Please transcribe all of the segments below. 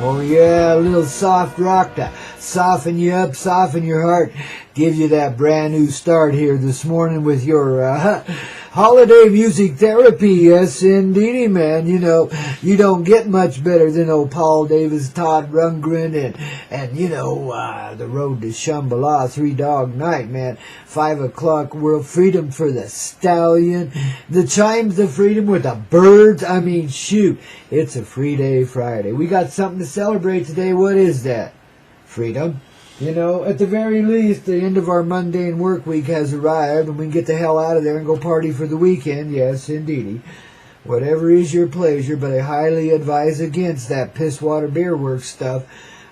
Oh yeah, a little soft rock to soften you up, soften your heart. Give you that brand new start here this morning with your holiday music therapy. Yes, indeedy, man. You know, you don't get much better than old Paul Davis, Todd Rundgren, and you know, the road to Shambhala, Three Dog Night, man. 5 o'clock, World Freedom for the Stallion. The chimes of freedom with the birds. I mean, shoot, it's a free day Friday. We got something to celebrate today. What is that? Freedom. You know, at the very least, the end of our mundane work week has arrived, and we can get the hell out of there and go party for the weekend. Yes, indeedy. Whatever is your pleasure, but I highly advise against that pisswater beer work stuff.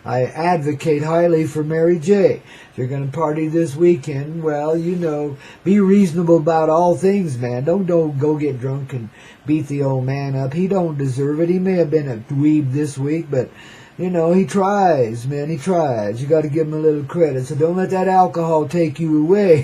I advocate highly for Mary J. If you're going to party this weekend, well, you know, be reasonable about all things, man. Don't go get drunk and beat the old man up. He don't deserve it. He may have been a dweeb this week, but you know, he tries, man, he tries. You got to give him a little credit. So don't let that alcohol take you away.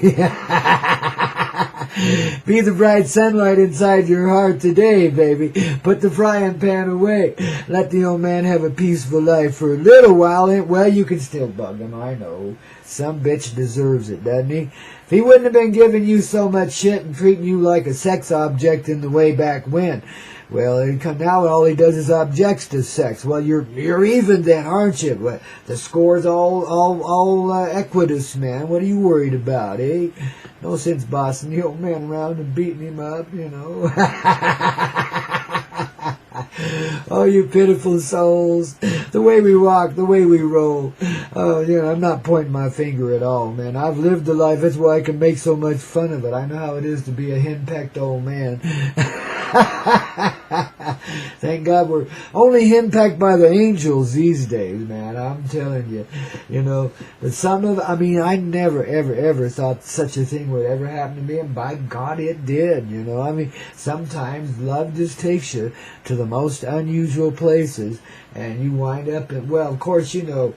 Be the bright sunlight inside your heart today, baby. Put the frying pan away. Let the old man have a peaceful life for a little while. Well, you can still bug him, I know. Some bitch deserves it, doesn't he? If he wouldn't have been giving you so much shit and treating you like a sex object in the way back when, well, now all he does is objects to sex. Well, you're even then, aren't you? Well, the score's all equitous, man. What are you worried about, eh? No sense bossing the old man around and beating him up, you know. Oh, you pitiful souls. The way we walk, the way we roll. Oh, you know, I'm not pointing my finger at all, man. I've lived the life. That's why I can make so much fun of it. I know how it is to be a henpecked old man. Thank God we're only henpecked by the angels these days, man. I'm telling you. You know, but I never, ever thought such a thing would ever happen to me, and by God it did, you know. I mean, sometimes love just takes you to the most unusual places, and you wind up at, well, of course, you know,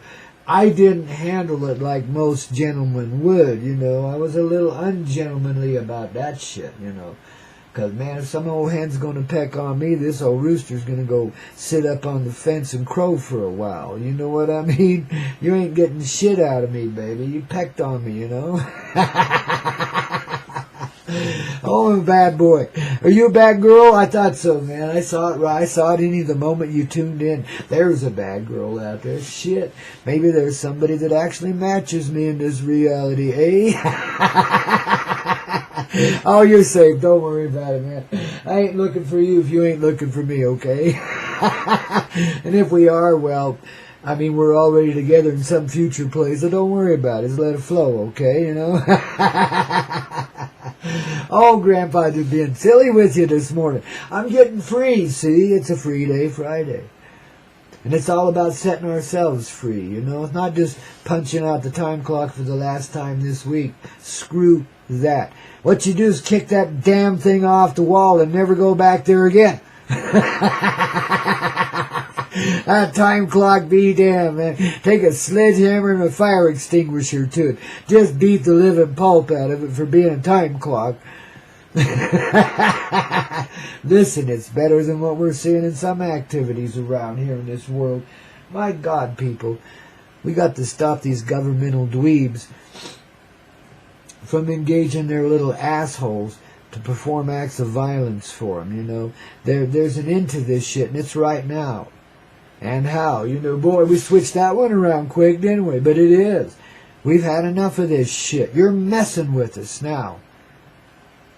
I didn't handle it like most gentlemen would, you know. I was a little ungentlemanly about that shit, you know. Because, man, if some old hen's going to peck on me, this old rooster's going to go sit up on the fence and crow for a while. You know what I mean? You ain't getting shit out of me, baby. You pecked on me, you know? Oh, I'm a bad boy. Are you a bad girl? I thought so, man. I saw it in you the moment you tuned in. There's a bad girl out there. Shit. Maybe there's somebody that actually matches me in this reality, eh? Oh, you're safe. Don't worry about it, man. I ain't looking for you if you ain't looking for me, okay? And if we are, well, I mean, we're already together in some future place, so don't worry about it. Just let it flow, okay, you know? Oh, Grandpa, just being silly with you this morning. I'm getting free, see? It's a free day Friday. And it's all about setting ourselves free, you know? It's not just punching out the time clock for the last time this week. Screw that. What you do is kick that damn thing off the wall and never go back there again. That time clock be damn, man. Take a sledgehammer and a fire extinguisher to it. Just beat the living pulp out of it for being a time clock. Listen, it's better than what we're seeing in some activities around here in this world. My God, people, we got to stop these governmental dweebs from engaging their little assholes to perform acts of violence for them, you know. There's an end to this shit, and it's right now. And how? You know, boy, we switched that one around quick, didn't we? But it is. We've had enough of this shit. You're messing with us now.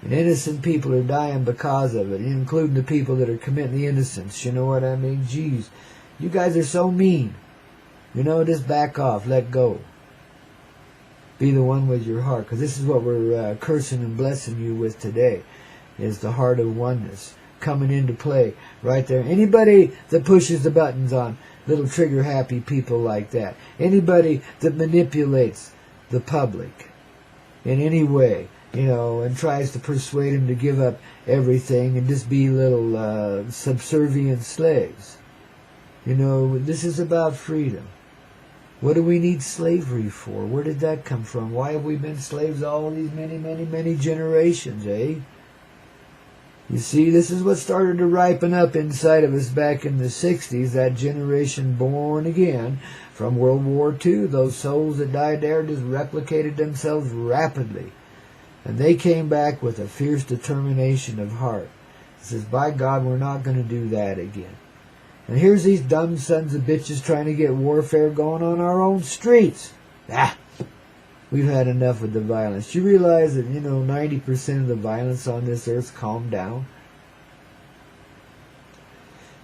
And innocent people are dying because of it, including the people that are committing the innocence. You know what I mean? Jeez, you guys are so mean. You know, just back off. Let go. Be the one with your heart. Because this is what we're cursing and blessing you with today, is the heart of oneness coming into play right there. Anybody that pushes the buttons on little trigger-happy people like that, anybody that manipulates the public in any way, you know, and tries to persuade them to give up everything and just be little subservient slaves. You know, this is about freedom. What do we need slavery for? Where did that come from? Why have we been slaves all these many generations, eh? You see, this is what started to ripen up inside of us back in the 60s, that generation born again from World War II. Those souls that died there just replicated themselves rapidly. And they came back with a fierce determination of heart. It says, by God, we're not going to do that again. And here's these dumb sons of bitches trying to get warfare going on our own streets. We've had enough of the violence. You realize that, 90% of the violence on this earth's calmed down?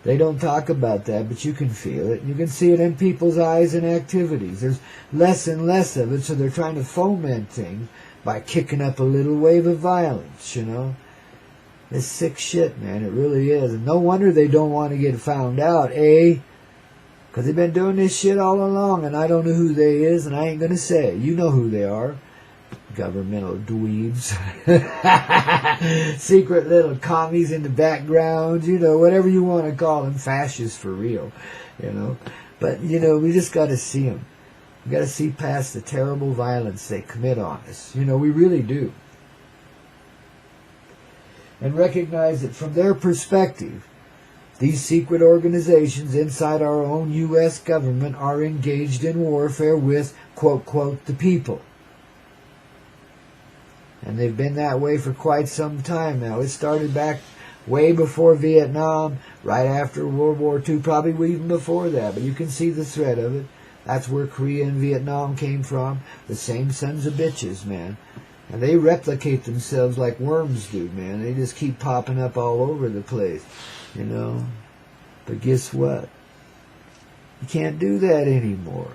They don't talk about that, but you can feel it. You can see it in people's eyes and activities. There's less and less of it, so they're trying to foment things by kicking up a little wave of violence, It's sick shit, man. It really is. And no wonder they don't want to get found out, eh? Because they've been doing this shit all along, and I don't know who they is, and I ain't going to say it. You know who they are. Governmental dweebs. Secret little commies in the background, whatever you want to call them. Fascists for real, But, we just got to see them. We got to see past the terrible violence they commit on us. We really do. And recognize that from their perspective, these secret organizations inside our own U.S. government are engaged in warfare with, quote, quote, the people. And they've been that way for quite some time now. It started back way before Vietnam, right after World War II, probably even before that. But you can see the thread of it. That's where Korea and Vietnam came from. The same sons of bitches, man. And they replicate themselves like worms do, man. They just keep popping up all over the place. But guess what? You can't do that anymore.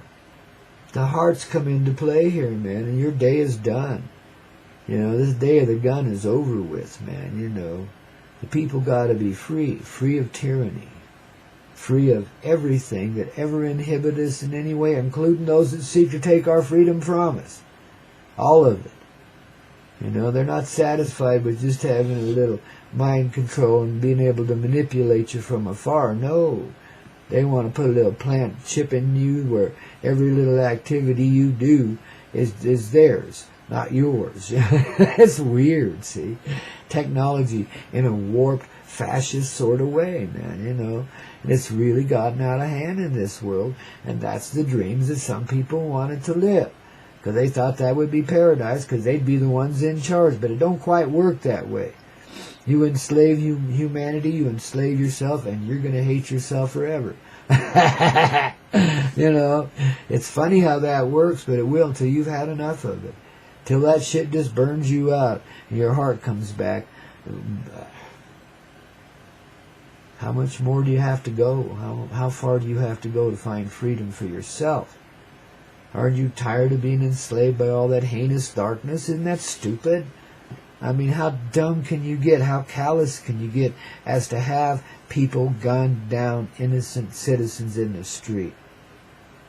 The hearts come into play here, man, and your day is done. This day of the gun is over with, man, The people gotta be free of tyranny, free of everything that ever inhibit us in any way, including those that seek to take our freedom from us. All of it. They're not satisfied with just having a little mind control and being able to manipulate you from afar. No. They want to put a little plant chip in you where every little activity you do is theirs, not yours. It's weird, see? Technology in a warped, fascist sort of way, man, And it's really gotten out of hand in this world, and that's the dreams that some people wanted to live. Because they thought that would be paradise, because they'd be the ones in charge. But it don't quite work that way. You enslave humanity, you enslave yourself, and you're going to hate yourself forever. It's funny how that works, but it will until you've had enough of it. Till that shit just burns you out, and your heart comes back. How much more do you have to go? How far do you have to go to find freedom for yourself? Aren't you tired of being enslaved by all that heinous darkness? Isn't that stupid? I mean, how dumb can you get? How callous can you get as to have people gun down innocent citizens in the street?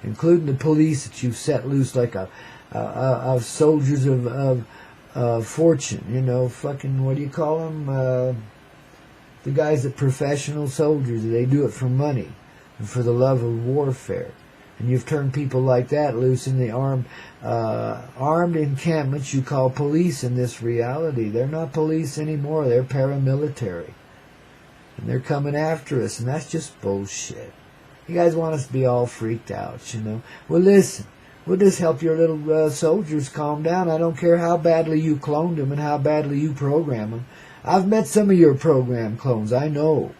Including the police that you've set loose like a soldiers of fortune. Fucking, what do you call them? The guys that professional soldiers. They do it for money and for the love of warfare. And you've turned people like that loose in the armed encampments you call police in this reality. They're not police anymore. They're paramilitary. And they're coming after us, and that's just bullshit. You guys want us to be all freaked out, Well, listen, we'll just help your little soldiers calm down. I don't care how badly you cloned them and how badly you program them. I've met some of your program clones, I know.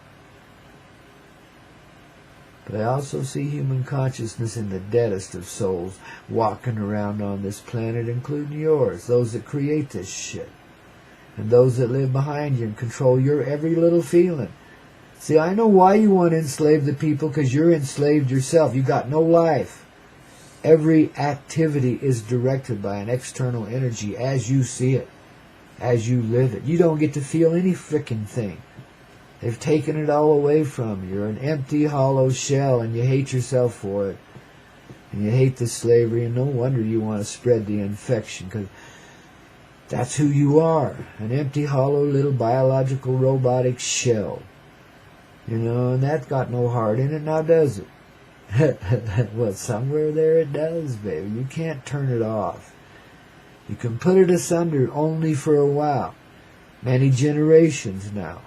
But I also see human consciousness in the deadest of souls walking around on this planet, including yours, those that create this shit, and those that live behind you and control your every little feeling. See, I know why you want to enslave the people, because you're enslaved yourself. You got no life. Every activity is directed by an external energy as you see it, as you live it. You don't get to feel any frickin' thing. They've taken it all away from you. You're an empty, hollow shell, and you hate yourself for it. And you hate the slavery, and no wonder you want to spread the infection, because that's who you are. An empty, hollow, little biological, robotic shell. And that's got no heart in it, now does it? Well, somewhere there it does, baby. You can't turn it off. You can put it asunder only for a while. Many generations now.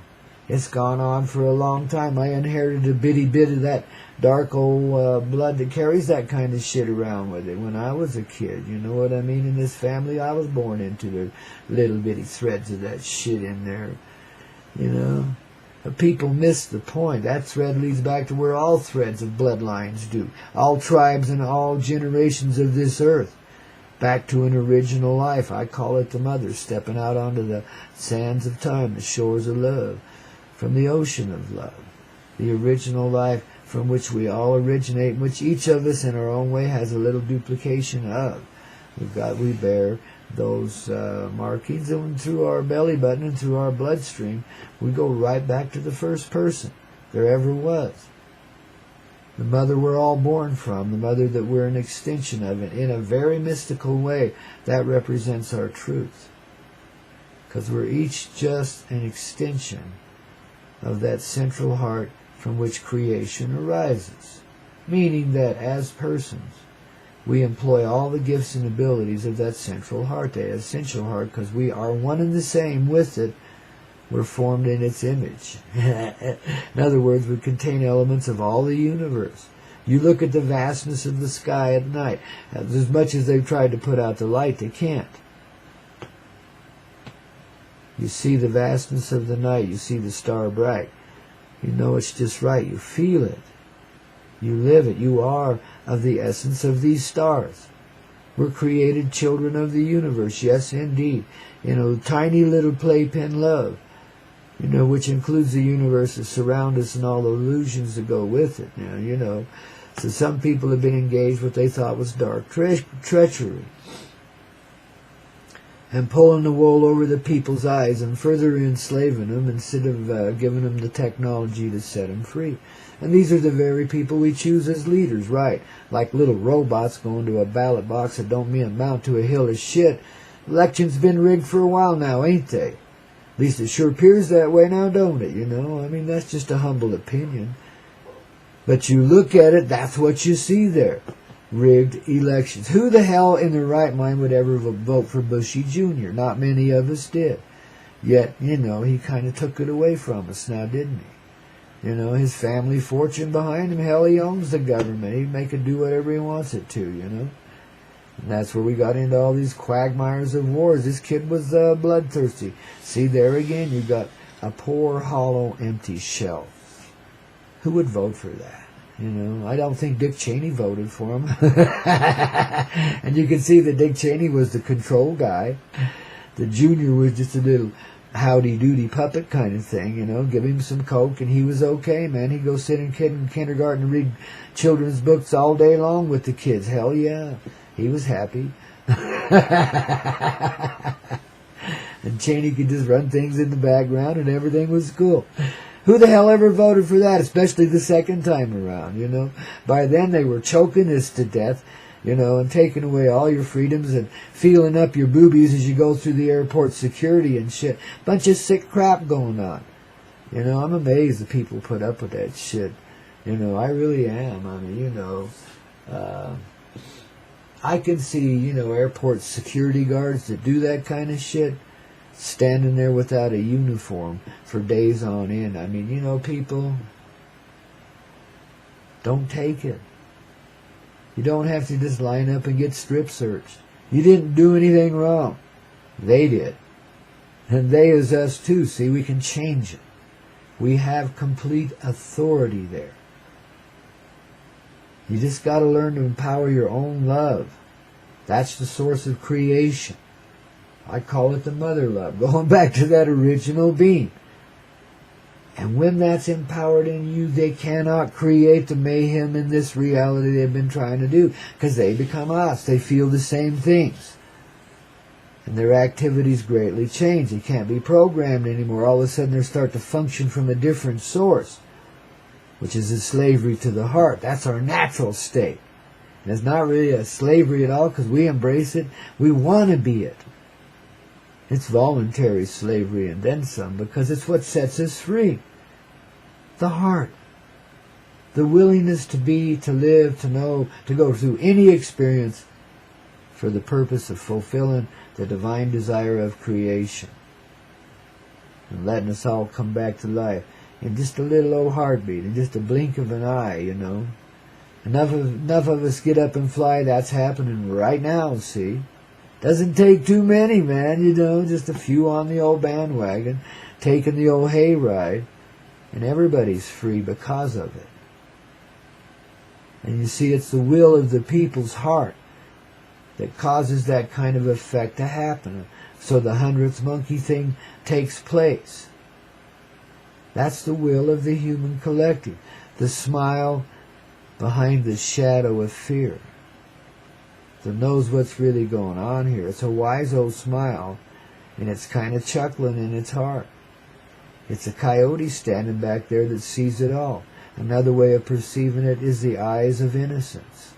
It's gone on for a long time. I inherited a bitty bit of that dark old blood that carries that kind of shit around with it when I was a kid. You know what I mean? In this family I was born into, the little bitty threads of that shit in there. You know? But people miss the point. That thread leads back to where all threads of bloodlines do. All tribes and all generations of this earth. Back to an original life. I call it the mother stepping out onto the sands of time, the shores of love, from the ocean of love. The original life from which we all originate, in which each of us in our own way has a little duplication of. We bear those markings, and through our belly button and through our bloodstream, we go right back to the first person there ever was. The mother we're all born from, the mother that we're an extension of, and in a very mystical way, that represents our truth. Because we're each just an extension of that central heart from which creation arises. Meaning that as persons, we employ all the gifts and abilities of that central heart, the essential heart, because we are one and the same with it. We're formed in its image. In other words, we contain elements of all the universe. You look at the vastness of the sky at night. As much as they've tried to put out the light, they can't. You see the vastness of the night. You see the star bright. You know it's just right. You feel it. You live it. You are of the essence of these stars. We're created children of the universe. Yes, indeed. Tiny little playpen love. Which includes the universe that surrounds us and all the illusions that go with it. Now, so some people have been engaged what they thought was dark treachery. And pulling the wool over the people's eyes and further enslaving them instead of giving them the technology to set them free. And these are the very people we choose as leaders, right? Like little robots going to a ballot box that don't mean amount to a hill of shit. Elections been rigged for a while now, ain't they? At least it sure appears that way now, don't it? I mean, that's just a humble opinion. But you look at it, that's what you see there. Rigged elections. Who the hell in their right mind would ever vote for Bushy Jr.? Not many of us did. Yet, he kind of took it away from us now, didn't he? His family fortune behind him, hell, he owns the government. He'd make it do whatever he wants it to, And that's where we got into all these quagmires of wars. This kid was bloodthirsty. See, there again, you got a poor, hollow, empty shell. Who would vote for that? I don't think Dick Cheney voted for him. And you can see that Dick Cheney was the control guy. The junior was just a little howdy-doody puppet kind of thing, Give him some coke and he was okay, man. He'd go sit in kindergarten and read children's books all day long with the kids. Hell yeah. He was happy. And Cheney could just run things in the background and everything was cool. Who the hell ever voted for that, especially the second time around, By then they were choking us to death, and taking away all your freedoms and feeling up your boobies as you go through the airport security and shit. Bunch of sick crap going on. I'm amazed that people put up with that shit. I really am. I mean, I can see, airport security guards that do that kind of shit standing there without a uniform for days on end. I mean, people, don't take it. You don't have to just line up and get strip searched. You didn't do anything wrong. They did. And they is us too. See, we can change it. We have complete authority there. You just got to learn to empower your own love. That's the source of creation. I call it the mother love, going back to that original being. And when that's empowered in you, they cannot create the mayhem in this reality they've been trying to do, because they become us. They feel the same things. And their activities greatly change. They can't be programmed anymore. All of a sudden they start to function from a different source, which is a slavery to the heart. That's our natural state. And it's not really a slavery at all, because we embrace it. We want to be it. It's voluntary slavery and then some, because it's what sets us free. The heart. The willingness to be, to live, to know, to go through any experience for the purpose of fulfilling the divine desire of creation. and letting us all come back to life in just a little old heartbeat, in just a blink of an eye, you know. Enough of us get up and fly. That's happening right now, see. Doesn't take too many, man, you know, just a few on the old bandwagon, taking the old hayride, and everybody's free because of it. And you see, it's the will of the people's heart that causes that kind of effect to happen. So the 100th monkey thing takes place. That's the will of the human collective. The smile behind the shadow of fear. That knows what's really going on here. It's a wise old smile, and it's kind of chuckling in its heart. It's a coyote standing back there that sees it all. Another way of perceiving it is the eyes of innocence.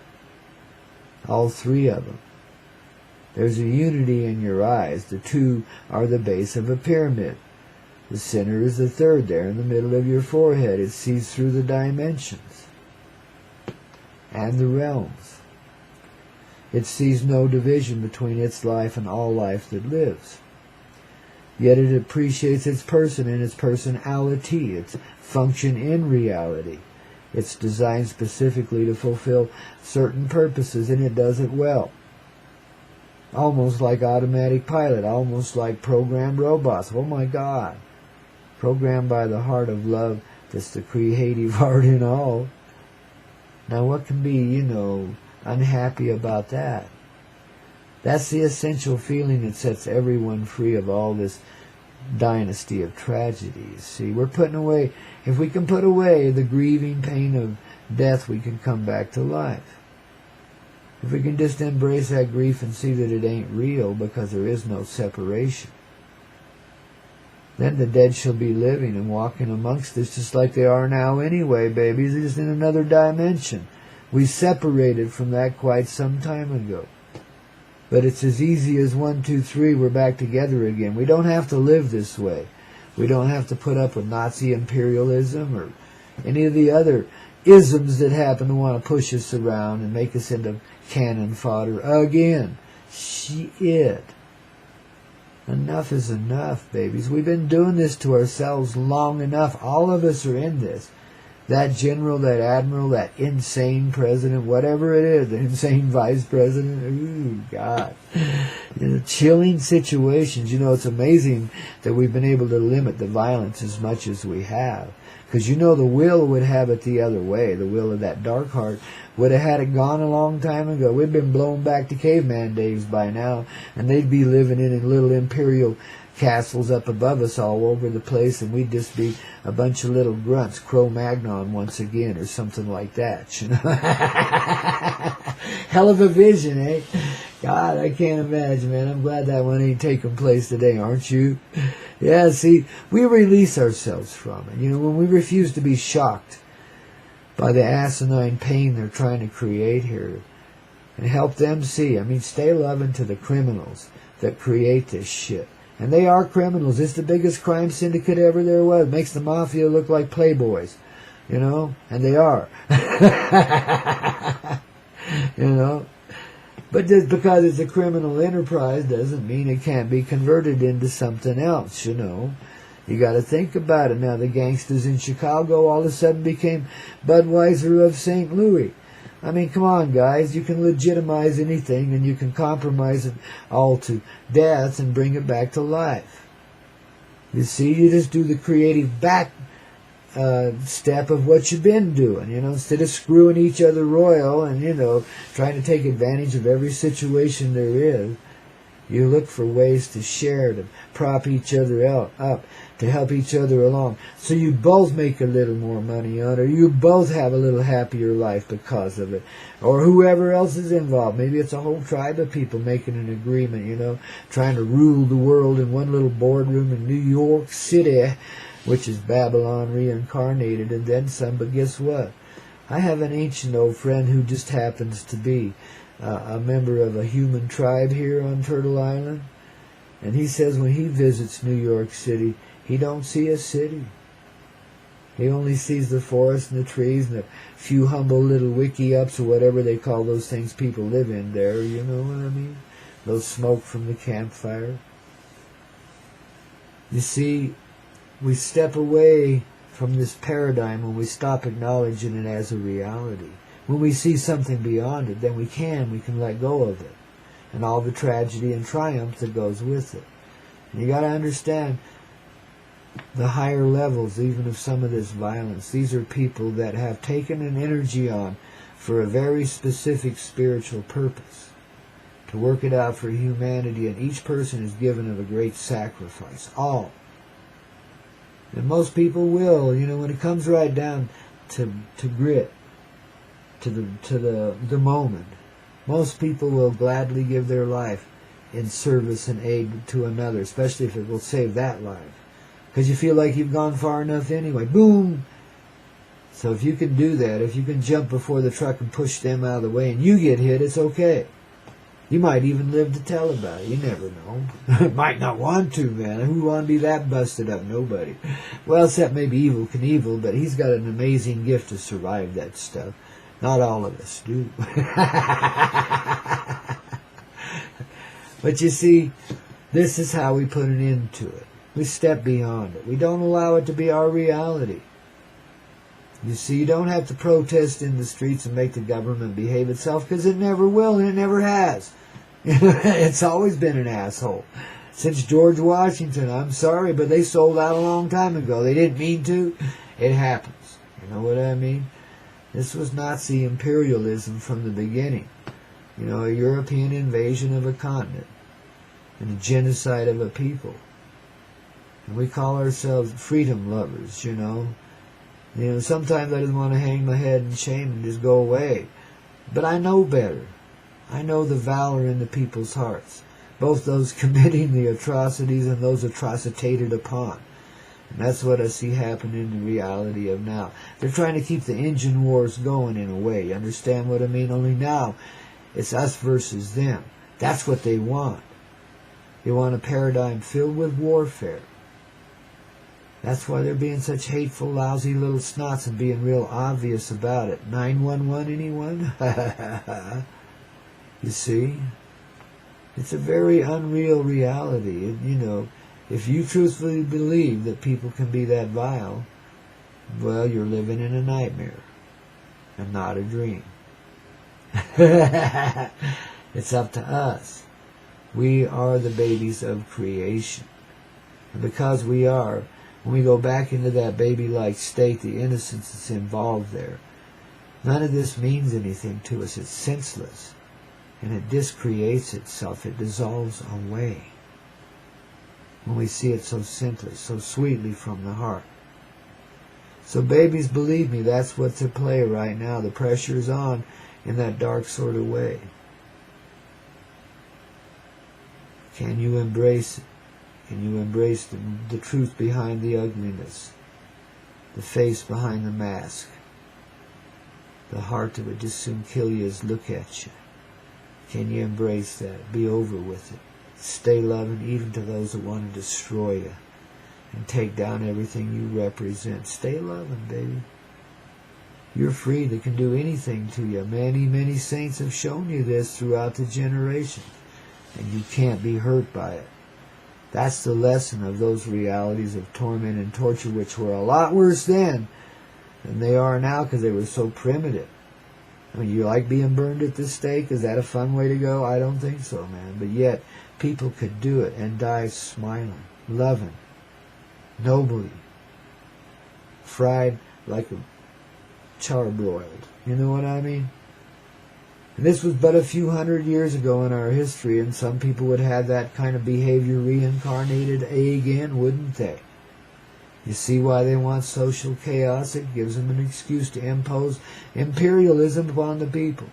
All three of them. There's a unity in your eyes. The two are the base of a pyramid. The center is the third there in the middle of your forehead. It sees through the dimensions and the realms. It sees no division between its life and all life that lives. Yet it appreciates its person and its personality, its function in reality. It's designed specifically to fulfill certain purposes, and it does it well. Almost like automatic pilot, almost like programmed robots. Oh my God. Programmed by the heart of love, that's the creative heart in all. Now what can be, you know, unhappy about that? That's the essential feeling that sets everyone free of all this dynasty of tragedies. See, we're putting away, if we can put away the grieving pain of death, we can come back to life. If we can just embrace that grief and see that it ain't real because there is no separation, then the dead shall be living and walking amongst us just like they are now anyway, babies. They're just in another dimension. We separated from that quite some time ago. But it's as easy as 1, 2, 3, we're back together again. We don't have to live this way. We don't have to put up with Nazi imperialism or any of the other isms that happen to want to push us around and make us into cannon fodder again. Shit. Enough is enough, babies. We've been doing this to ourselves long enough. All of us are in this. That general, that admiral, that insane president, whatever it is, the insane vice president, ooh, God. Chilling situations. You know, it's amazing that we've been able to limit the violence as much as we have. Because you know the will would have it the other way. The will of that dark heart would have had it gone a long time ago. We'd been blown back to caveman days by now, and they'd be living in little imperial castles up above us all over the place, and we'd just be a bunch of little grunts, Cro-Magnon once again, or something like that, you know. Hell of a vision, eh? God, I can't imagine, man. I'm glad that one ain't taking place today, aren't you? Yeah, see, we release ourselves from it. You know, when we refuse to be shocked by the asinine pain they're trying to create here, and help them see. I mean, stay loving to the criminals that create this shit. And they are criminals. It's the biggest crime syndicate ever there was. Makes the mafia look like playboys, you know, and they are. You know. But just because it's a criminal enterprise doesn't mean it can't be converted into something else, you know. You got to think about it. Now, the gangsters in Chicago all of a sudden became Budweiser of St. Louis. I mean, come on, guys. You can legitimize anything, and you can compromise it all to death and bring it back to life. You see, you just do the creative back step of what you've been doing, you know, instead of screwing each other royal and, you know, trying to take advantage of every situation there is. You look for ways to share, to prop each other up, to help each other along. So you both make a little more money on it, or you both have a little happier life because of it. Or whoever else is involved. Maybe it's a whole tribe of people making an agreement, you know, trying to rule the world in one little boardroom in New York City, which is Babylon reincarnated, and then some. But guess what? I have an ancient old friend who just happens to be a member of a human tribe here on Turtle Island, and he says when he visits New York City, he don't see a city. He only sees the forest and the trees and a few humble little wiki-ups or whatever they call those things people live in there, you know what I mean? Those smoke from the campfire. You see, we step away from this paradigm when we stop acknowledging it as a reality. When we see something beyond it, then we can let go of it and all the tragedy and triumph that goes with it. And you got to understand the higher levels, even of some of this violence. These are people that have taken an energy on for a very specific spiritual purpose, to work it out for humanity, and each person is given of a great sacrifice. All. And most people will, when it comes right down to grit, to the moment, most people will gladly give their life in service and aid to another, especially if it will save that life. Because you feel like you've gone far enough anyway. Boom! So if you can do that, if you can jump before the truck and push them out of the way and you get hit, it's okay. You might even live to tell about it. You never know. Might not want to, man. Who want to be that busted up? Nobody. Well, except maybe Evel Knievel, but he's got an amazing gift to survive that stuff. Not all of us do. But you see, this is how we put an end to it. We step beyond it. We don't allow it to be our reality. You see, you don't have to protest in the streets and make the government behave itself, because it never will and it never has. It's always been an asshole. Since George Washington, I'm sorry, but they sold out a long time ago. They didn't mean to. It happens. You know what I mean? This was Nazi imperialism from the beginning. A European invasion of a continent and a genocide of a people. And we call ourselves freedom lovers, Sometimes I just want to hang my head in shame and just go away. But I know better. I know the valor in the people's hearts, both those committing the atrocities and those atrocitated upon. And that's what I see happen in the reality of now. They're trying to keep the engine wars going in a way. You understand what I mean? Only now it's us versus them. That's what they want. They want a paradigm filled with warfare. That's why they're being such hateful, lousy little snots and being real obvious about it. 911, anyone? You see? It's a very unreal reality. If you truthfully believe that people can be that vile, well, you're living in a nightmare and not a dream. It's up to us. We are the babies of creation. And because we are, when we go back into that baby-like state, the innocence that's involved there, none of this means anything to us. It's senseless. And it discreates itself. It dissolves away. When we see it so simply, so sweetly from the heart. So babies, believe me, that's what's at play right now. The pressure is on in that dark sort of way. Can you embrace it? Can you embrace the truth behind the ugliness? The face behind the mask? The heart that would just soon kill you as look at you. Can you embrace that? Be over with it. Stay loving even to those that want to destroy you and take down everything you represent. Stay loving, baby. You're free. They can do anything to you. Many, many saints have shown you this throughout the generations, and you can't be hurt by it. That's the lesson of those realities of torment and torture, which were a lot worse then than they are now because they were so primitive. I mean, you like being burned at the stake? Is that a fun way to go? I don't think so, man. But yet, people could do it and die smiling, loving, nobly, fried like a charbroiled. You know what I mean? And this was but a few hundred years ago in our history, and some people would have that kind of behavior reincarnated again, wouldn't they? You see why they want social chaos? It gives them an excuse to impose imperialism upon the people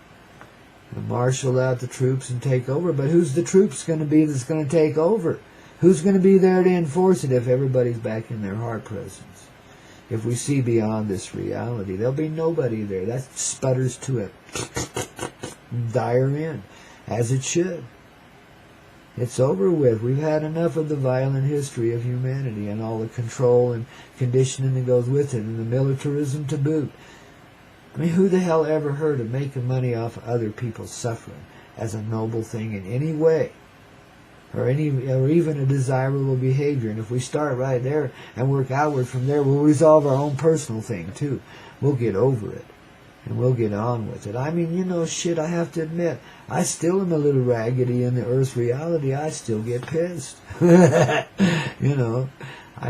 and marshal out the troops and take over. But who's the troops going to be that's going to take over? Who's going to be there to enforce it if everybody's back in their heart presence? If we see beyond this reality, there'll be nobody there. That sputters to a dire end, as it should. It's over with. We've had enough of the violent history of humanity and all the control and conditioning that goes with it and the militarism to boot. I mean, who the hell ever heard of making money off of other people's suffering as a noble thing in any way? or even a desirable behavior. And if we start right there and work outward from there, we'll resolve our own personal thing too. We'll get over it. And we'll get on with it. I mean, shit, I have to admit, I still am a little raggedy in the earth's reality. I still get pissed. I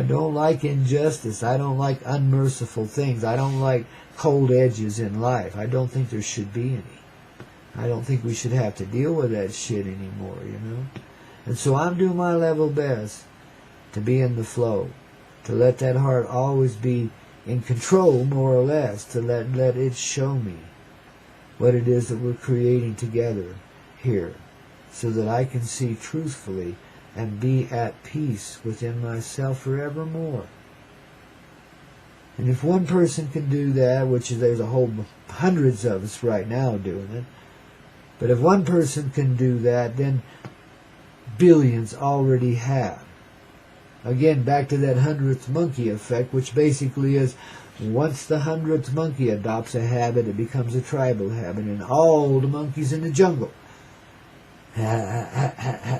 don't like injustice. I don't like unmerciful things. I don't like cold edges in life. I don't think there should be any. I don't think we should have to deal with that shit anymore, And so I'm doing my level best to be in the flow, to let that heart always be in control, more or less, to let it show me what it is that we're creating together here, so that I can see truthfully and be at peace within myself forevermore. And if one person can do that, which is there's a whole hundreds of us right now doing it, but if one person can do that, then billions already have. Again, back to that 100th monkey effect, which basically is once the 100th monkey adopts a habit, it becomes a tribal habit, and all the monkeys in the jungle. And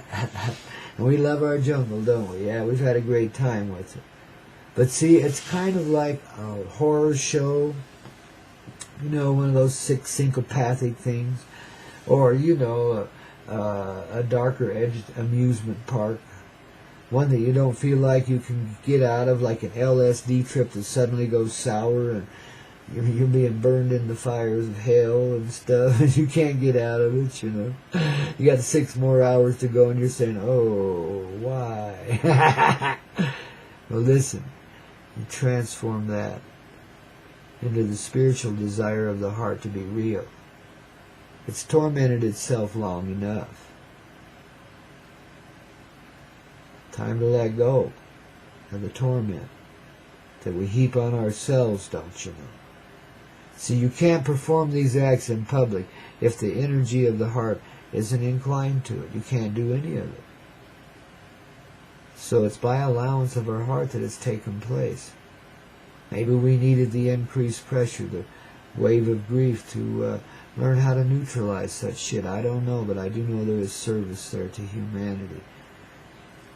we love our jungle, don't we? Yeah, we've had a great time with it. But see, it's kind of like a horror show, one of those sick syncopathic things, or, a darker-edged amusement park. One that you don't feel like you can get out of, like an LSD trip that suddenly goes sour and you're being burned in the fires of hell and stuff, and you can't get out of it, You got 6 more hours to go and you're saying, oh, why? Well, listen, you transform that into the spiritual desire of the heart to be real. It's tormented itself long enough. Time to let go of the torment that we heap on ourselves, don't you know? See, you can't perform these acts in public if the energy of the heart isn't inclined to it. You can't do any of it. So it's by allowance of our heart that it's taken place. Maybe we needed the increased pressure, the wave of grief to learn how to neutralize such shit. I don't know, but I do know there is service there to humanity.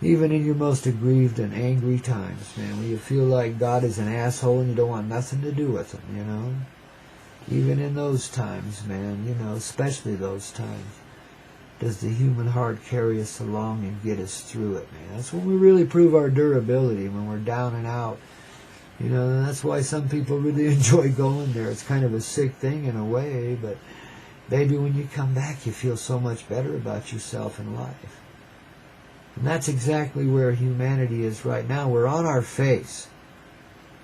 Even in your most aggrieved and angry times, man, when you feel like God is an asshole and you don't want nothing to do with him, Even in those times, man, especially those times, does the human heart carry us along and get us through it, man. That's when we really prove our durability, when we're down and out. And that's why some people really enjoy going there. It's kind of a sick thing in a way, but maybe when you come back, you feel so much better about yourself and life. And that's exactly where humanity is right now. We're on our face,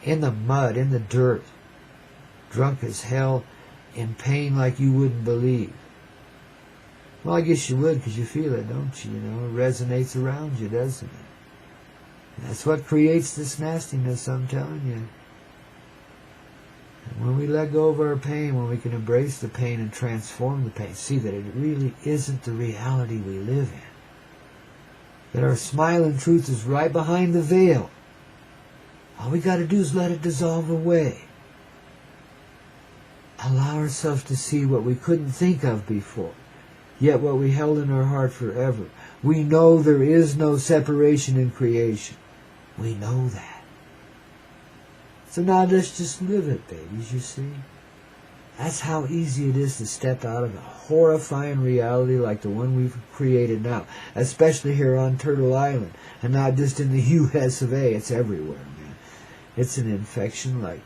in the mud, in the dirt, drunk as hell, in pain like you wouldn't believe. Well, I guess you would, because you feel it, don't you? It resonates around you, doesn't it? And that's what creates this nastiness, I'm telling you. And when we let go of our pain, when we can embrace the pain and transform the pain, see that it really isn't the reality we live in. That our smiling truth is right behind the veil. All we got to do is let it dissolve away. Allow ourselves to see what we couldn't think of before, yet what we held in our heart forever. We know there is no separation in creation. We know that. So now let's just live it, babies, you see. That's how easy it is to step out of a horrifying reality like the one we've created now, especially here on Turtle Island, and not just in the U.S. of A. It's everywhere, man. It's an infection like,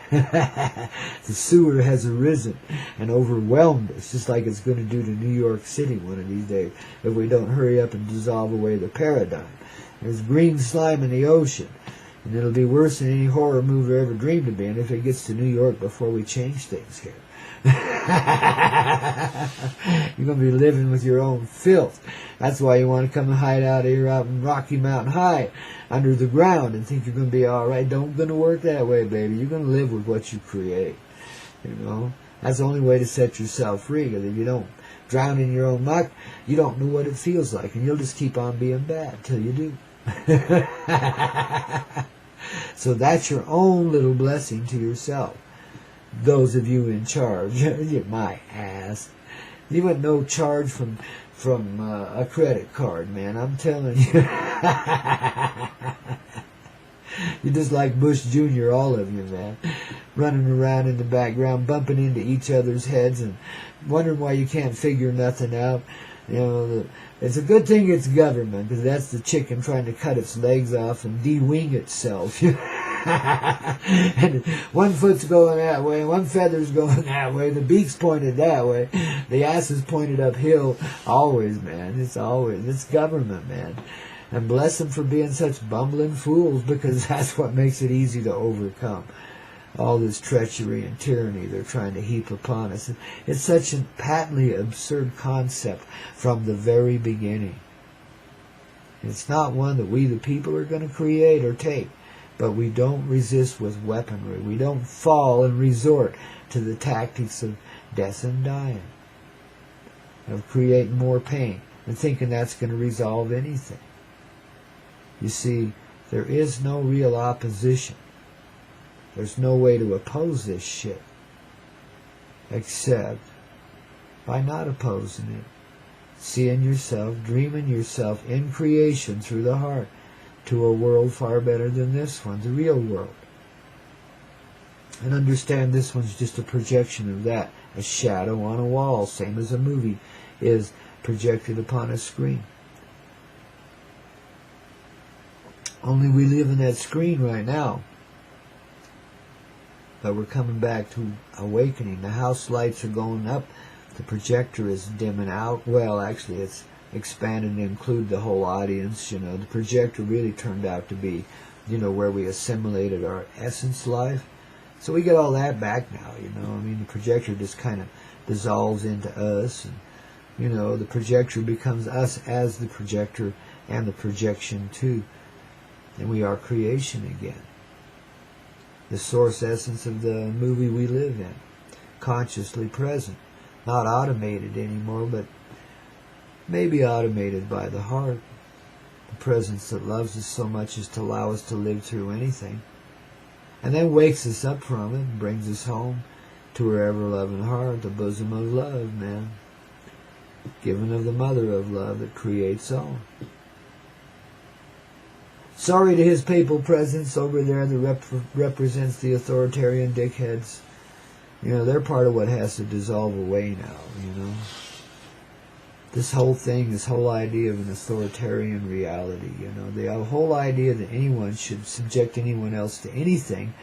the sewer has arisen and overwhelmed us, just like it's going to do to New York City one of these days if we don't hurry up and dissolve away the paradigm. There's green slime in the ocean, and it'll be worse than any horror movie ever dreamed of being if it gets to New York before we change things here. You're going to be living with your own filth. That's why you want to come and hide out here out in Rocky Mountain High under the ground and think you're going to be all right. Don't going to work that way, baby. You're going to live with what you create. That's the only way to set yourself free. Because if you don't drown in your own muck, you don't know what it feels like, and you'll just keep on being bad till you do. So that's your own little blessing to yourself. Those of you in charge, my ass. You want no charge from from a credit card, man. I'm telling you. You're just like Bush Jr., all of you, man. Running around in the background, bumping into each other's heads and wondering why you can't figure nothing out. You know, it's a good thing it's government, because that's the chicken trying to cut its legs off and de-wing itself. And one foot's going that way, one feather's going that way, the beak's pointed that way, the ass is pointed uphill. Always, man. It's government, man. And bless them for being such bumbling fools, because that's what makes it easy to overcome all this treachery and tyranny they're trying to heap upon us. It's such a patently absurd concept from the very beginning. It's not one that we the people are going to create or take, but we don't resist with weaponry. We don't fall and resort to the tactics of death and dying, of creating more pain and thinking that's going to resolve anything. You see, there is no real opposition. There's no way to oppose this shit except by not opposing it. Seeing yourself, dreaming yourself in creation through the heart to a world far better than this one, the real world. And understand this one's just a projection of that, a shadow on a wall, same as a movie is projected upon a screen. Only we live in that screen right now. But we're coming back to awakening. The house lights are going up. The projector is dimming out. Well, actually, it's expanded to include the whole audience. You know, the projector really turned out to be, you know, where we assimilated our essence life. So we get all that back now, you know. I mean, the projector just kind of dissolves into us. And, you know, the projector becomes us as the projector and the projection too. And we are creation again. The source essence of the movie we live in. Consciously present. Not automated anymore, but maybe automated by the heart. The presence that loves us so much as to allow us to live through anything. And then wakes us up from it and brings us home to her ever-loving heart, the bosom of love, man. Given of the mother of love that creates all. Sorry to his papal presence over there that represents the authoritarian dickheads. You know, they're part of what has to dissolve away now, you know. This whole thing, this whole idea of an authoritarian reality, you know. The whole idea that anyone should subject anyone else to anything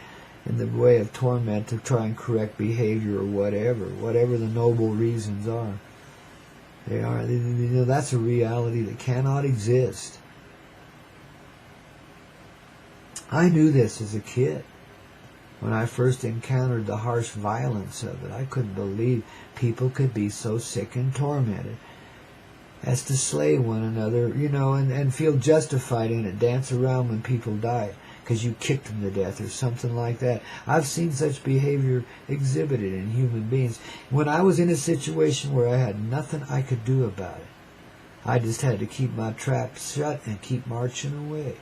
in the way of torment to try and correct behavior or whatever the noble reasons are. You know, that's a reality that cannot exist. I knew this as a kid. When I first encountered the harsh violence of it, I couldn't believe people could be so sick and tormented as to slay one another, you know, and feel justified in it, dance around when people die because you kicked them to death or something like that. I've seen such behavior exhibited in human beings. When I was in a situation where I had nothing I could do about it, I just had to keep my trap shut and keep marching away.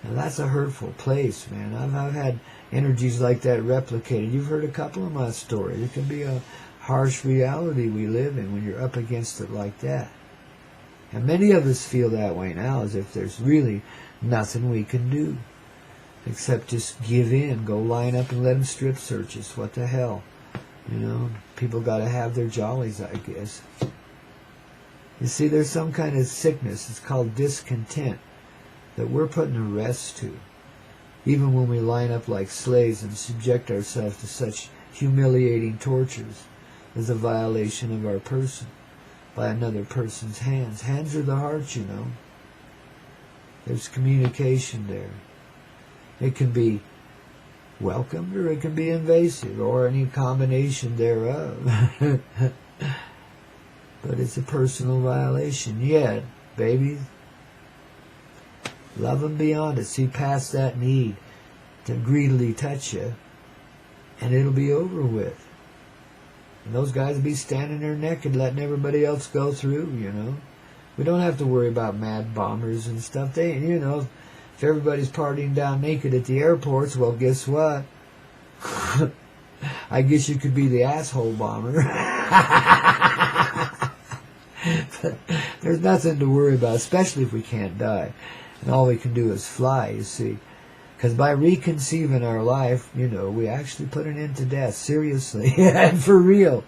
Now that's a hurtful place, man. I've had energies like that replicated. You've heard a couple of my stories. It can be a harsh reality we live in when you're up against it like that. And many of us feel that way now, as if there's really nothing we can do except just give in, go line up and let them strip search us. What the hell? You know, people got to have their jollies, I guess. You see, there's some kind of sickness. It's called discontent that we're putting a rest to, even when we line up like slaves and subject ourselves to such humiliating tortures as a violation of our person by another person's hands. Hands are the heart, you know. There's communication there. It can be welcomed or it can be invasive or any combination thereof. But it's a personal violation. Yet, baby, love them beyond it. See past that need to greedily touch you, and it'll be over with. And those guys will be standing there naked, letting everybody else go through, you know. We don't have to worry about mad bombers and stuff. They, you know, if everybody's partying down naked at the airports, well, guess what? I guess you could be the asshole bomber. There's nothing to worry about, especially if we can't die. And all we can do is fly, you see. Because by reconceiving our life, we actually put an end to death, seriously, and for real.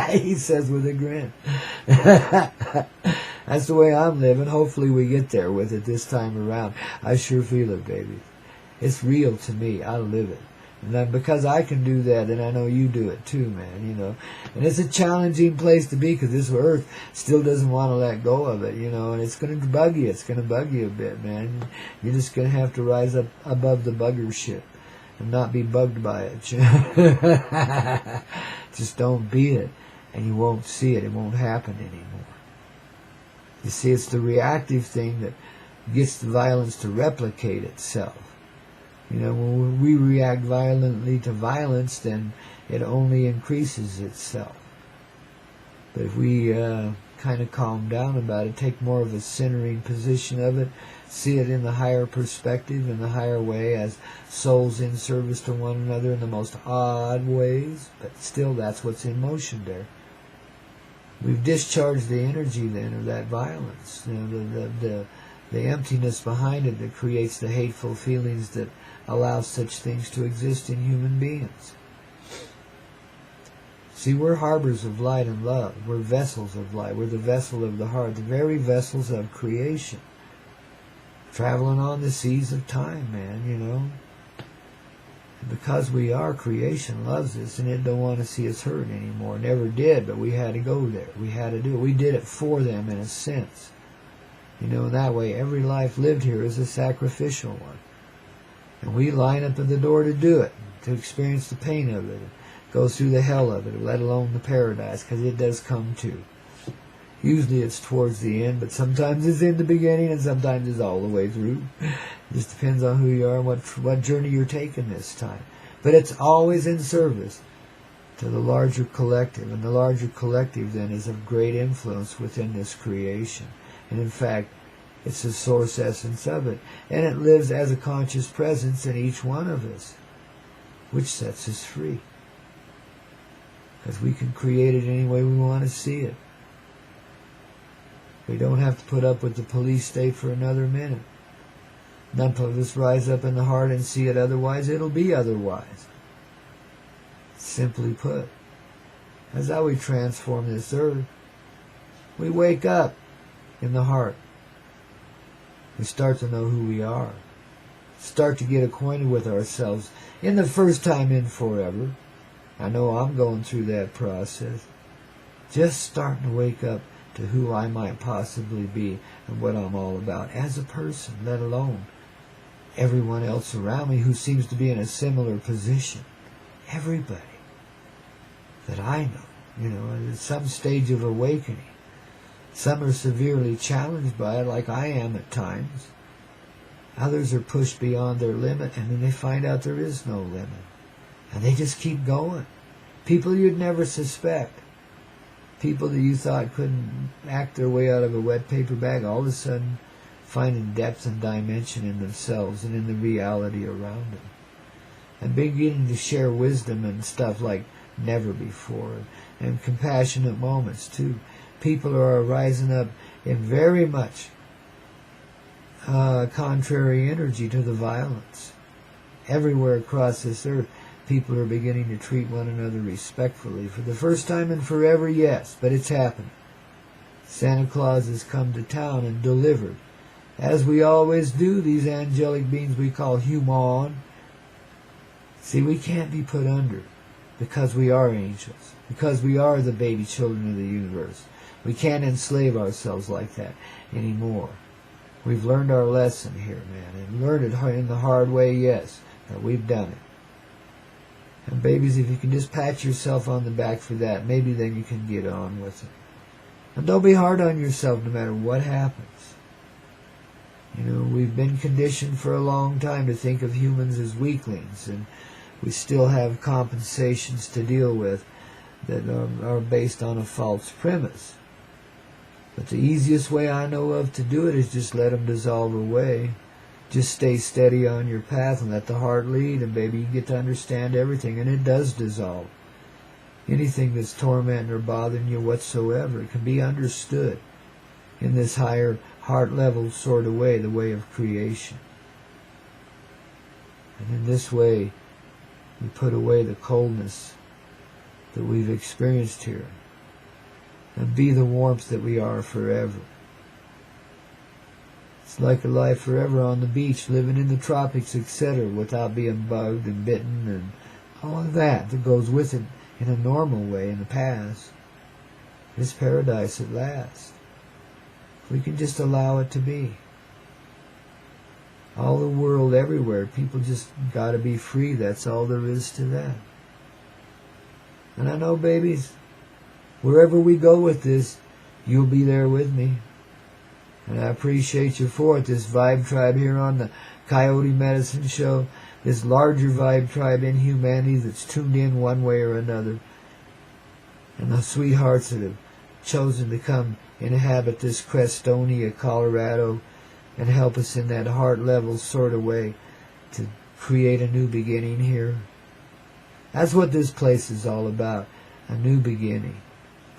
He says with a grin. That's the way I'm living. Hopefully we get there with it this time around. I sure feel it, baby. It's real to me. I live it. And then because I can do that, then I know you do it too, man, And it's a challenging place to be because this earth still doesn't want to let go of it, and it's going to bug you. It's going to bug you a bit, man. You're just going to have to rise up above the bugger shit and not be bugged by it. Just don't be it, and you won't see it. It won't happen anymore. You see, it's the reactive thing that gets the violence to replicate itself. When we react violently to violence, then it only increases itself. But if we kind of calm down about it, take more of a centering position of it, see it in the higher perspective, in the higher way, as souls in service to one another in the most odd ways, but still that's what's in motion there. We've discharged the energy then of that violence, the emptiness behind it that creates the hateful feelings that allow such things to exist in human beings. See, we're harbors of light and love. We're vessels of light. We're the vessel of the heart, the very vessels of creation. Traveling on the seas of time, man, And because we are, creation loves us, and it don't want to see us hurt anymore. Never did, but we had to go there. We had to do it. We did it for them in a sense. In that way, every life lived here is a sacrificial one. And we line up at the door to do it, to experience the pain of it, go through the hell of it, let alone the paradise, because it does come too. Usually it's towards the end, but sometimes it's in the beginning, and sometimes it's all the way through. It just depends on who you are and what journey you're taking this time. But it's always in service to the larger collective, and the larger collective then is of great influence within this creation. And in fact, it's the source essence of it. And it lives as a conscious presence in each one of us, which sets us free. Because we can create it any way we want to see it. We don't have to put up with the police state for another minute. None of us rise up in the heart and see it otherwise. It'll be otherwise. Simply put. That's how we transform this earth. We wake up in the heart. We start to know who we are. Start to get acquainted with ourselves in the first time in forever. I know I'm going through that process. Just starting to wake up to who I might possibly be and what I'm all about as a person, let alone everyone else around me who seems to be in a similar position. Everybody that I know, at some stage of awakening. Some are severely challenged by it, like I am at times. Others are pushed beyond their limit, and then they find out there is no limit. And they just keep going. People you'd never suspect. People that you thought couldn't act their way out of a wet paper bag, all of a sudden finding depth and dimension in themselves and in the reality around them. And beginning to share wisdom and stuff like never before. And compassionate moments, too. People are rising up in very much contrary energy to the violence. Everywhere across this earth, people are beginning to treat one another respectfully. For the first time in forever, yes, but it's happening. Santa Claus has come to town and delivered. As we always do, these angelic beings we call human. See, we can't be put under because we are angels, because we are the baby children of the universe. We can't enslave ourselves like that anymore. We've learned our lesson here, man, and learned it in the hard way, yes, but we've done it. And babies, if you can just pat yourself on the back for that, maybe then you can get on with it. And don't be hard on yourself no matter what happens. We've been conditioned for a long time to think of humans as weaklings, and we still have compensations to deal with that are based on a false premise. But the easiest way I know of to do it is just let them dissolve away. Just stay steady on your path and let the heart lead, and baby, you get to understand everything, and it does dissolve. anything that's tormenting or bothering you whatsoever. It can be understood in this higher heart level sort of way, the way of creation. And in this way, we put away the coldness that we've experienced here and be the warmth that we are forever. It's like a life forever on the beach, living in the tropics, etc., without being bugged and bitten and all of that goes with it in a normal way in the past. It's paradise at last. We can just allow it to be. All the world, everywhere, people just gotta be free. That's all there is to that. And I know, babies, wherever we go with this, you'll be there with me. And I appreciate you for it. This Vibe Tribe here on the Coyote Medicine Show, this larger Vibe Tribe in humanity that's tuned in one way or another. And the sweethearts that have chosen to come inhabit this Crestonia, Colorado, and help us in that heart level sort of way to create a new beginning here. That's what this place is all about, a new beginning.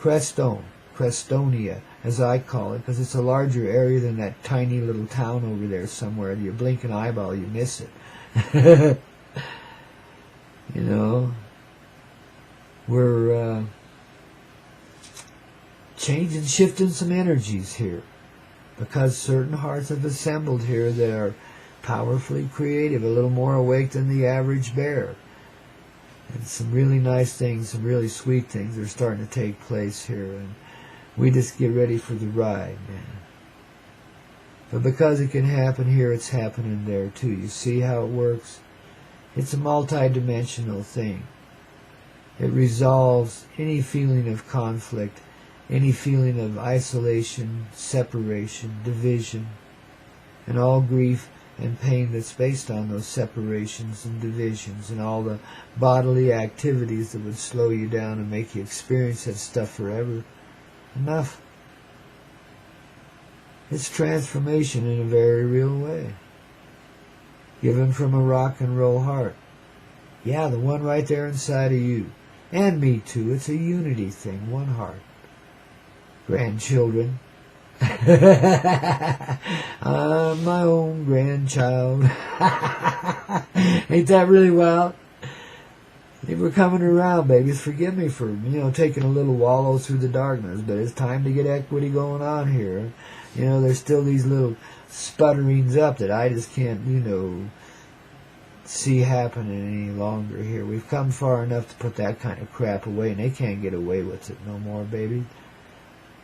Crestonia, as I call it, because it's a larger area than that tiny little town over there somewhere. If you blink an eyeball, you miss it. You know, we're changing, shifting some energies here, because certain hearts have assembled here that are powerfully creative, a little more awake than the average bear. And some really nice things, some really sweet things are starting to take place here, and we just get ready for the ride, man. But because it can happen here, it's happening there too. You see how it works? It's a multi-dimensional thing. It resolves any feeling of conflict, any feeling of isolation, separation, division, and all grief and pain that's based on those separations and divisions and all the bodily activities that would slow you down and make you experience that stuff forever. Enough. It's transformation in a very real way. Given from a rock and roll heart. Yeah, the one right there inside of you. And me too. It's a unity thing. One heart. Grandchildren. I'm my own grandchild. Ain't that really wild? They were coming around, babies. Forgive me for, taking a little wallow through the darkness, but it's time to get equity going on here. There's still these little sputterings up that I just can't, see happening any longer here. We've come far enough to put that kind of crap away, and they can't get away with it no more, baby.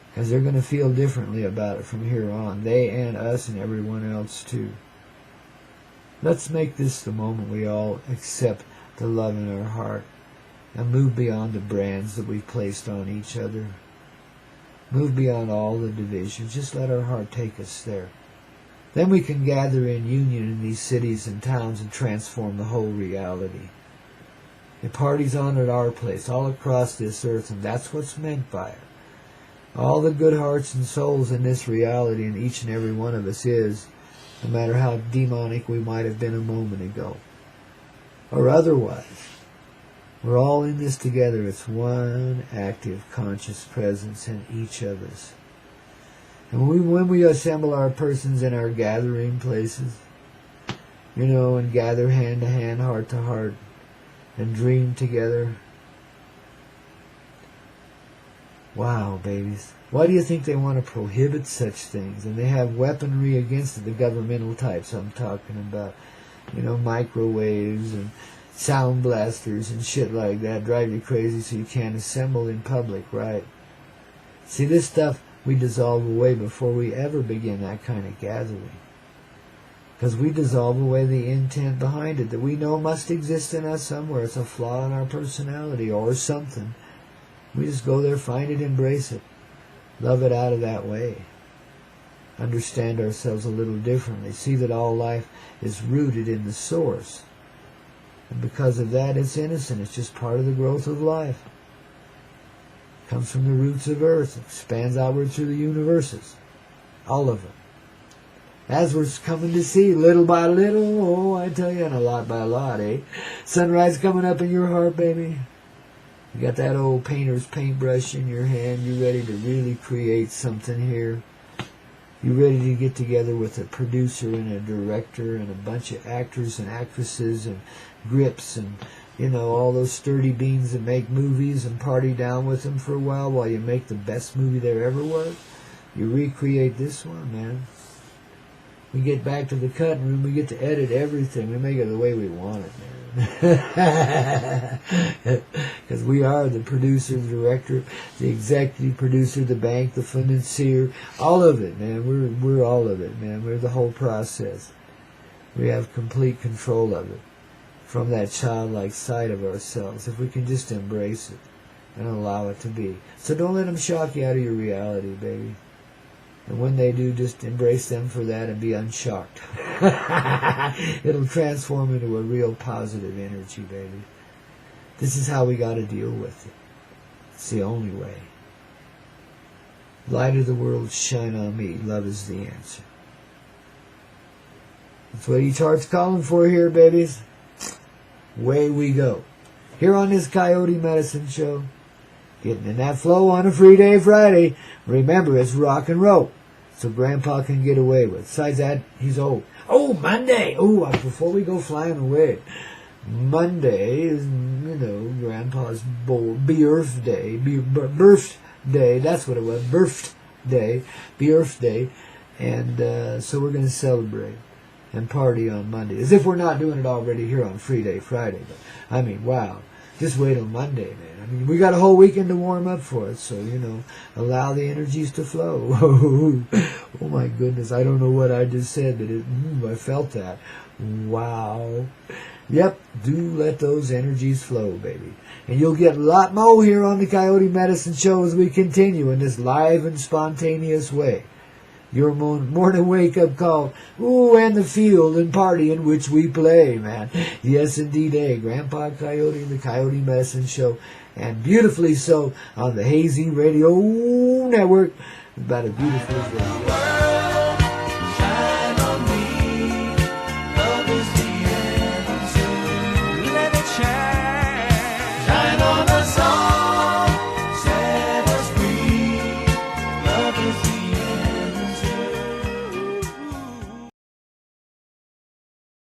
Because they're going to feel differently about it from here on. They and us and everyone else too. Let's make this the moment we all accept the love in our heart and move beyond the brands that we've placed on each other. Move beyond all the divisions. Just let our heart take us there. Then we can gather in union in these cities and towns and transform the whole reality. The party's on at our place, all across this earth, and that's what's meant by it. All the good hearts and souls in this reality in each and every one of us is, no matter how demonic we might have been a moment ago, or otherwise. We're all in this together. It's one active conscious presence in each of us. And when we assemble our persons in our gathering places, and gather hand to hand, heart to heart, and dream together. Wow, babies. Why do you think they want to prohibit such things? And they have weaponry against it, the governmental types I'm talking about. Microwaves and sound blasters and shit like that drive you crazy so you can't assemble in public, right? See, this stuff we dissolve away before we ever begin that kind of gathering. Because we dissolve away the intent behind it that we know must exist in us somewhere. It's a flaw in our personality or something. We just go there, find it, embrace it. Love it out of that way. Understand ourselves a little differently. See that all life is rooted in the source. And because of that, it's innocent. It's just part of the growth of life. It comes from the roots of earth. It expands outward through the universes. All of them. As we're coming to see, little by little, I tell you, and a lot by lot, eh? Sunrise coming up in your heart, baby. You got that old painter's paintbrush in your hand. You ready to really create something here. You ready to get together with a producer and a director and a bunch of actors and actresses and grips and, you know, all those sturdy beans that make movies and party down with them for a while you make the best movie there ever was. You recreate this one, man. We get back to the cutting room. We get to edit everything. We make it the way we want it, man. Because we are the producer, the director, the executive producer, the bank, the financier, all of it, man. We're all of it, man. We're the whole process. We have complete control of it from that childlike side of ourselves, if we can just embrace it and allow it to be. So don't let them shock you out of your reality, baby. And when they do, just embrace them for that and be unshocked. It'll transform into a real positive energy, baby. This is how we got to deal with it. It's the only way. Light of the world, shine on me. Love is the answer. That's what each heart's calling for here, babies. Away we go. Here on this Coyote Medicine Show. Getting in that flow on a free day Friday. Remember, it's rock and roll. So Grandpa can get away with. Besides that, he's old. Oh, Monday! Oh, before we go flying away. Monday is, you know, Grandpa's birthday. Birthday. That's what it was. Birthday. Birthday. And so we're going to celebrate and party on Monday. As if we're not doing it already here on Free Day Friday. But, I mean, wow. Just wait till Monday, man. I mean, we got a whole weekend to warm up for it, so, you know, allow the energies to flow. Oh, my goodness. I don't know what I just said, but I felt that. Wow. Yep, do let those energies flow, baby. And you'll get a lot more here on the Coyote Medicine Show as we continue in this live and spontaneous way. Your morning wake-up call. Ooh, and the field and party in which we play, man. Yes, indeed, Grandpa Coyote, the Coyote Medicine Show. And beautifully so on the Hazy Radio Network. About a beautiful day.